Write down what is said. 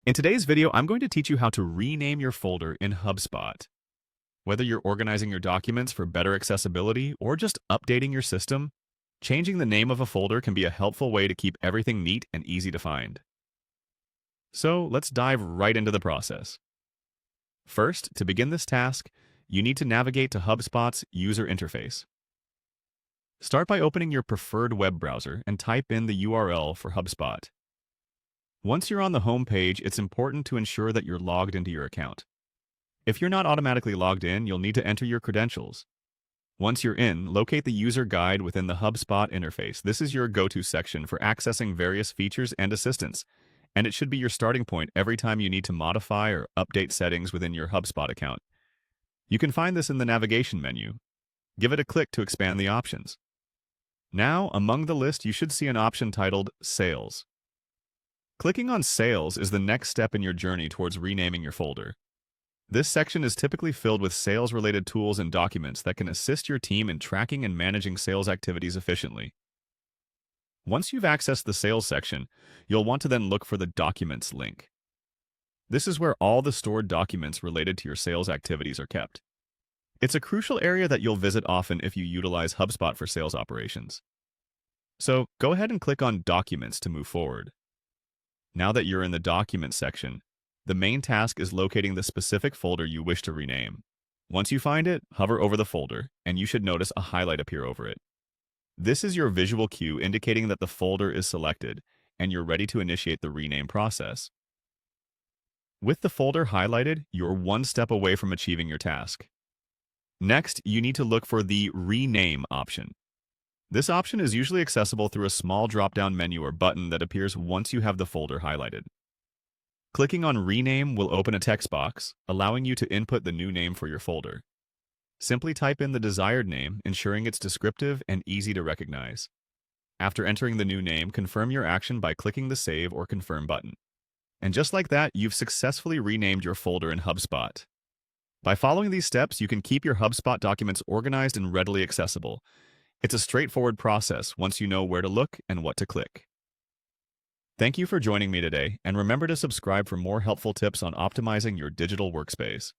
In today's video, I'm going to teach you how to rename your folder in Hubspot. Whether you're organizing your documents for better accessibility or just updating your system, changing the name of a folder can be a helpful way to keep everything neat and easy to find. So let's dive right into the process. First, to begin this task, you need to navigate to HubSpot's user interface. Start by opening your preferred web browser and type in the URL for HubSpot. Once you're on the home page, it's important to ensure that you're logged into your account. If you're not automatically logged in, you'll need to enter your credentials. Once you're in, locate the user guide within the HubSpot interface. This is your go-to section for accessing various features and assistance, and it should be your starting point every time you need to modify or update settings within your HubSpot account. You can find this in the navigation menu. Give it a click to expand the options. Now, among the list, you should see an option titled Sales. Clicking on Sales is the next step in your journey towards renaming your folder. This section is typically filled with sales-related tools and documents that can assist your team in tracking and managing sales activities efficiently. Once you've accessed the Sales section, you'll want to then look for the Documents link. This is where all the stored documents related to your sales activities are kept. It's a crucial area that you'll visit often if you utilize HubSpot for sales operations. So go ahead and click on Documents to move forward. Now that you're in the Documents section, the main task is locating the specific folder you wish to rename. Once you find it, hover over the folder, and you should notice a highlight appear over it. This is your visual cue indicating that the folder is selected, and you're ready to initiate the rename process. With the folder highlighted, you're one step away from achieving your task. Next, you need to look for the Rename option. This option is usually accessible through a small drop-down menu or button that appears once you have the folder highlighted. Clicking on Rename will open a text box, allowing you to input the new name for your folder. Simply type in the desired name, ensuring it's descriptive and easy to recognize. After entering the new name, confirm your action by clicking the Save or Confirm button. And just like that, you've successfully renamed your folder in HubSpot. By following these steps, you can keep your HubSpot documents organized and readily accessible. It's a straightforward process once you know where to look and what to click. Thank you for joining me today, and remember to subscribe for more helpful tips on optimizing your digital workspace.